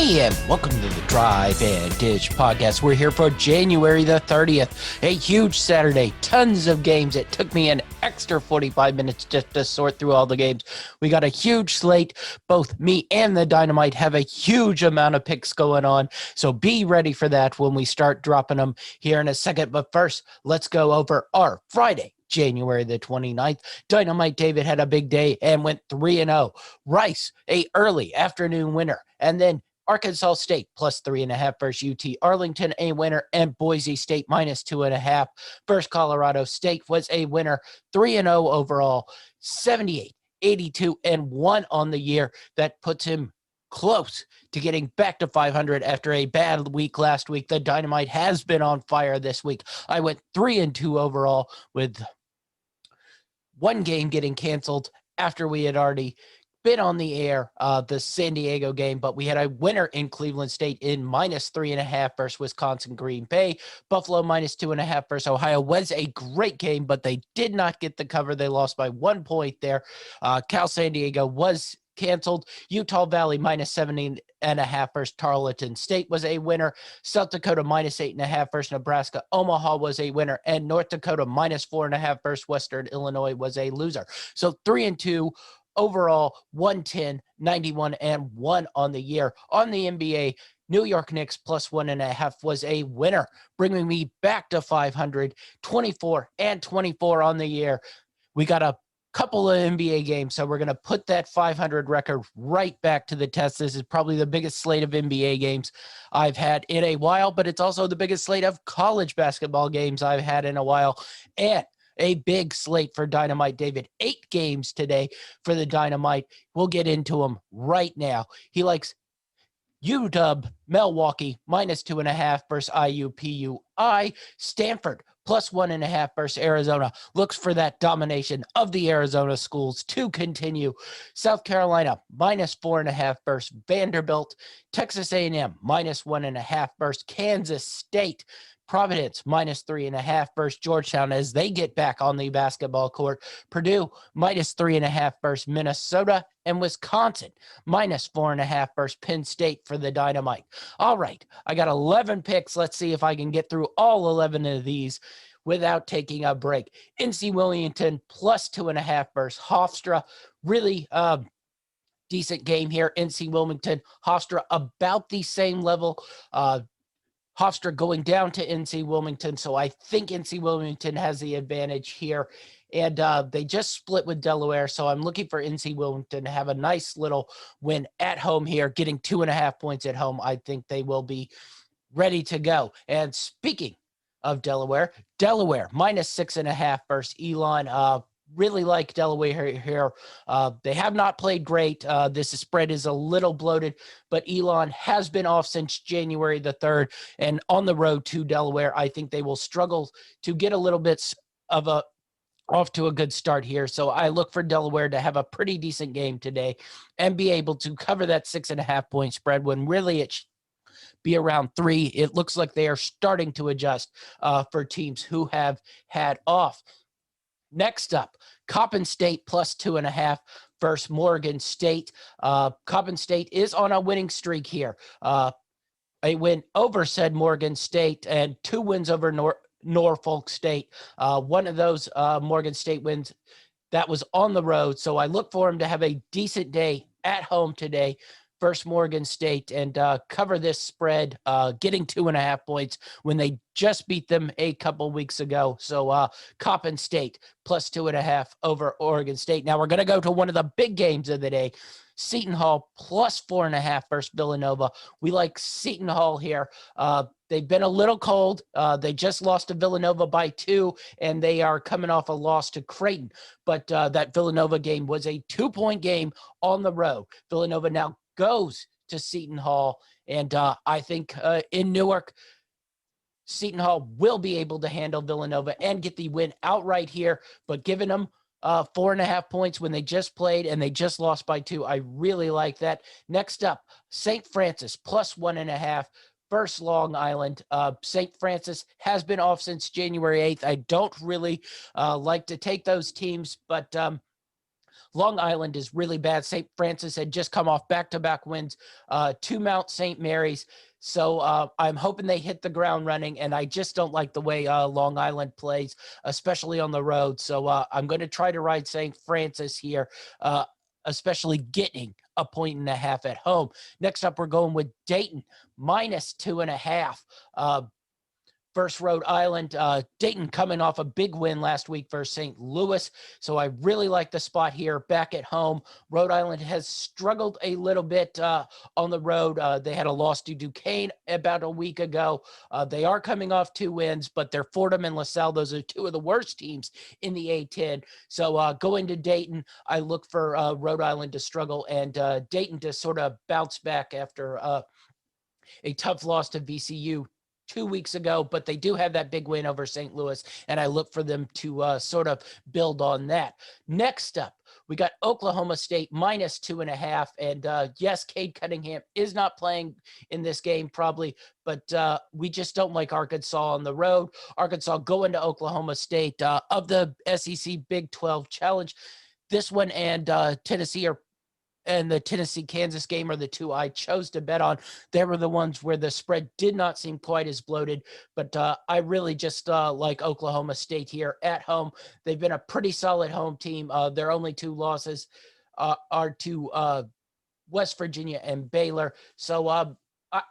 Hey, and welcome to the Drive and Dish podcast. We're here for January the 30th, a huge Saturday, tons of games. It took me an extra 45 minutes just to sort through all the games. We got a huge slate. Both me and the Dynamite have a huge amount of picks going on, so be ready for that when we start dropping them here in a second. But first, let's go over our Friday, January the 29th. Dynamite David had a big day and went 3-0. Rice, a early afternoon winner. And then Arkansas State plus 3.5 versus UT Arlington, a winner, and Boise State minus 2.5 versus Colorado State was a winner. 3-0 overall, 78, 82, and 1 on the year. That puts him close to getting back to 500 after a bad week last week. The Dynamite has been on fire this week. I went 3-2 overall, with one game getting canceled after we had already been on the air, the San Diego game, but we had a winner in Cleveland State in minus 3.5 versus Wisconsin Green Bay. Buffalo minus 2.5 versus Ohio was a great game, but they did not get the cover. They lost by 1 point there. Cal San Diego was canceled. Utah Valley minus 17.5 versus Tarleton State was a winner. South Dakota minus 8.5 versus Nebraska. Omaha was a winner, and North Dakota minus 4.5 versus Western Illinois was a loser. So 3-2 overall, 110, 91, and 1 on the year. On the NBA, New York Knicks plus 1.5 was a winner, bringing me back to 500, 24 and 24 on the year. We got a couple of NBA games, so we're going to put that 500 record right back to the test. This is probably the biggest slate of NBA games I've had in a while, but it's also the biggest slate of college basketball games I've had in a while, and a big slate for Dynamite David. 8 games today for the Dynamite. We'll get into them right now. He likes UW Milwaukee minus 2.5 versus IUPUI. Stanford plus 1.5 versus Arizona. Looks for that domination of the Arizona schools to continue. South Carolina minus 4.5 versus Vanderbilt. Texas A&M minus 1.5 versus Kansas State. Providence minus 3.5 versus Georgetown as they get back on the basketball court. Purdue minus 3.5 versus Minnesota, and Wisconsin minus 4.5 versus Penn State for the Dynamite. All right, I got 11 picks. Let's see if I can get through all 11 of these without taking a break. NC Wilmington plus 2.5 versus Hofstra. Really decent game here. NC Wilmington, Hofstra about the same level. Hofstra going down to NC Wilmington, so I think NC Wilmington has the advantage here. And they just split with Delaware, so I'm looking for NC Wilmington to have a nice little win at home here, getting 2.5 points at home. I think they will be ready to go. And speaking of Delaware minus 6.5 versus Elon. Really like Delaware here. They have not played great. This spread is a little bloated, but Elon has been off since January the 3rd, and on the road to Delaware, I think they will struggle to get a little bit of a off to a good start here. So I look for Delaware to have a pretty decent game today and be able to cover that 6.5 point spread when really it be around 3. It looks like they are starting to adjust for teams who have had off. Next up, Coppin State plus 2.5 versus Morgan State. Coppin State is on a winning streak here. A win over said Morgan State and 2 wins over Norfolk State. One of those Morgan State wins that was on the road. So I look for him to have a decent day at home today versus Morgan State and cover this spread, getting 2.5 points when they just beat them a couple weeks ago. So Coppin State plus 2.5 over Oregon State. Now we're going to go to one of the big games of the day. Seton Hall plus 4.5 versus Villanova. We like Seton Hall here. They've been a little cold. They just lost to Villanova by 2, and they are coming off a loss to Creighton. But that Villanova game was a 2-point game on the road. Villanova now goes to Seton Hall, and I think in Newark, Seton Hall will be able to handle Villanova and get the win outright here, but giving them 4.5 points when they just played and they just lost by 2. I really like that. Next up, St. Francis plus 1.5 versus Long Island. St. Francis has been off since January 8th. I don't really like to take those teams, but Long Island is really bad. St. Francis had just come off back-to-back wins to Mount St. Mary's. So I'm hoping they hit the ground running, and I just don't like the way Long Island plays, especially on the road. So I'm going to try to ride St. Francis here, especially getting a 1.5 at home. Next up, we're going with Dayton, -2.5. Versus Rhode Island. Dayton coming off a big win last week versus St. Louis. So I really like the spot here back at home. Rhode Island has struggled a little bit on the road. They had a loss to Duquesne about a week ago. They are coming off 2 wins, but they're Fordham and LaSalle. Those are 2 of the worst teams in the A-10. So going to Dayton, I look for Rhode Island to struggle and Dayton to sort of bounce back after a tough loss to VCU 2 weeks ago, but they do have that big win over St. Louis, and I look for them to sort of build on that. Next up, we got Oklahoma State -2.5, and yes, Cade Cunningham is not playing in this game probably, but we just don't like Arkansas on the road. Arkansas going to Oklahoma State of the SEC Big 12 Challenge. This one and Tennessee are and the Tennessee-Kansas game are the 2 I chose to bet on. They were the ones where the spread did not seem quite as bloated, but I really just like Oklahoma State here at home. They've been a pretty solid home team. Their only 2 losses are to West Virginia and Baylor. So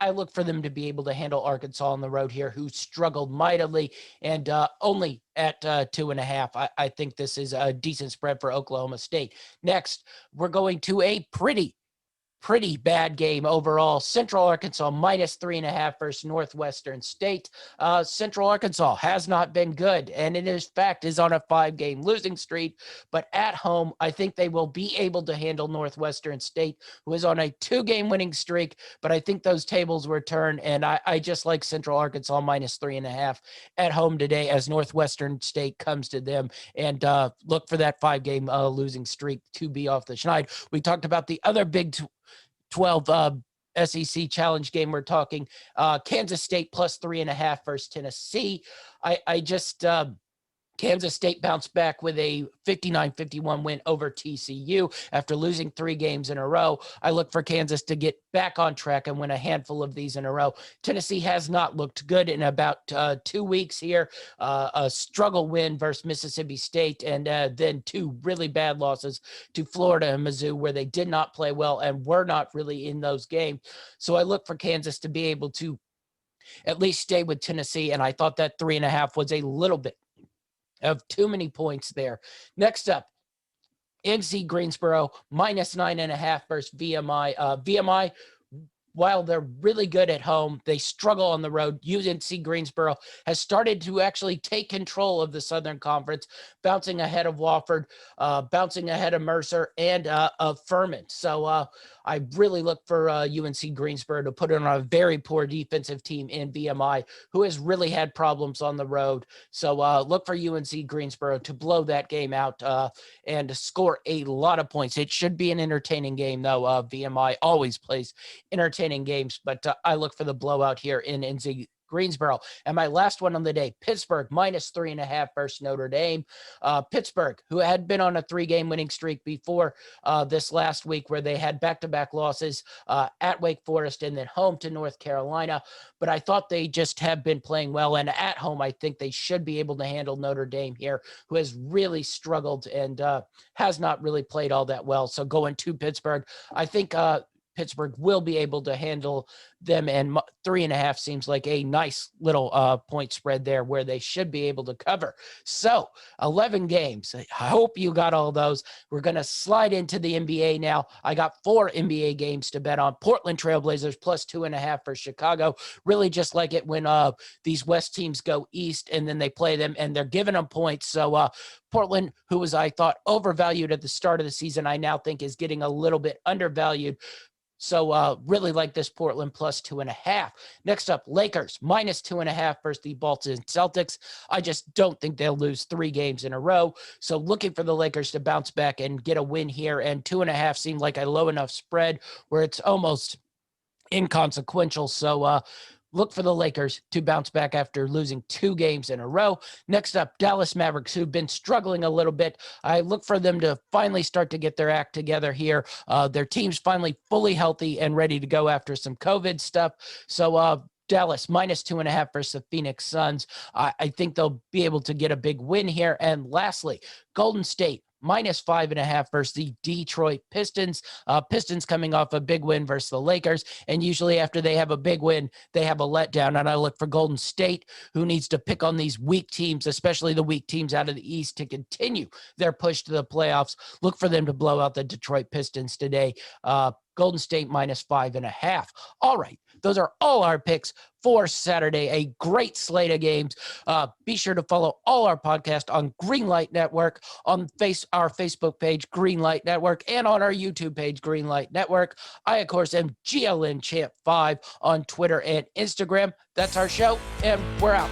I look for them to be able to handle Arkansas on the road here, who struggled mightily, and only at 2.5. I think this is a decent spread for Oklahoma State. Next, we're going to a pretty bad game overall. Central Arkansas -3.5 versus Northwestern State. Central Arkansas has not been good, and in fact is on a 5-game losing streak. But at home, I think they will be able to handle Northwestern State, who is on a 2-game winning streak. But I think those tables were turned, and I just like Central Arkansas -3.5 at home today as Northwestern State comes to them, and look for that 5-game losing streak to be off the schneid. We talked about the other Big 12 SEC challenge game. We're talking Kansas State +3.5 versus Tennessee. I just Kansas State bounced back with a 59-51 win over TCU after losing 3 games in a row. I look for Kansas to get back on track and win a handful of these in a row. Tennessee has not looked good in about 2 weeks here. A struggle win versus Mississippi State, and then 2 really bad losses to Florida and Mizzou, where they did not play well and were not really in those games. So I look for Kansas to be able to at least stay with Tennessee, and I thought that 3.5 was a little bit of too many points there. Next up, NC Greensboro -9.5 versus VMI. VMI, while they're really good at home, they struggle on the road. UNC Greensboro has started to actually take control of the Southern Conference, bouncing ahead of Wofford, bouncing ahead of Mercer, and of Furman. So I really look for UNC Greensboro to put on a very poor defensive team in VMI, who has really had problems on the road. So look for UNC Greensboro to blow that game out and score a lot of points. It should be an entertaining game, though. VMI always plays entertaining games, but I look for the blowout here in NC Greensboro. And my last one on the day, Pittsburgh -3.5 versus Notre Dame. Pittsburgh, who had been on a 3-game winning streak before this last week, where they had back-to-back losses at Wake Forest and then home to North Carolina. But I thought they just have been playing well, and at home, I think they should be able to handle Notre Dame here, who has really struggled and has not really played all that well. So going to Pittsburgh, I think Pittsburgh will be able to handle them, and 3.5 seems like a nice little point spread there where they should be able to cover. So 11 games. I hope you got all those. We're going to slide into the NBA now. I got 4 NBA games to bet on. Portland Trailblazers +2.5 for Chicago. Really just like it when these West teams go east and then they play them and they're giving them points. So Portland, who was, I thought, overvalued at the start of the season, I now think is getting a little bit undervalued. So really like this Portland +2.5. Next up, Lakers -2.5 versus the Boston Celtics. I just don't think they'll lose 3 games in a row. So looking for the Lakers to bounce back and get a win here. And 2.5 seemed like a low enough spread where it's almost inconsequential. So Look for the Lakers to bounce back after losing 2 games in a row. Next up, Dallas Mavericks, who've been struggling a little bit. I look for them to finally start to get their act together here. Their team's finally fully healthy and ready to go after some COVID stuff. So, Dallas -2.5 versus the Phoenix Suns. I think they'll be able to get a big win here. And lastly, Golden State -5.5 versus the Detroit Pistons. Pistons coming off a big win versus the Lakers. And usually after they have a big win, they have a letdown. And I look for Golden State, who needs to pick on these weak teams, especially the weak teams out of the East, to continue their push to the playoffs. Look for them to blow out the Detroit Pistons today. Golden State -5.5. All right. Those are all our picks for Saturday. A great slate of games. Be sure to follow all our podcasts on Greenlight Network, on our Facebook page, Greenlight Network, and on our YouTube page, Greenlight Network. I, of course, am GLN Champ 5 on Twitter and Instagram. That's our show, and we're out.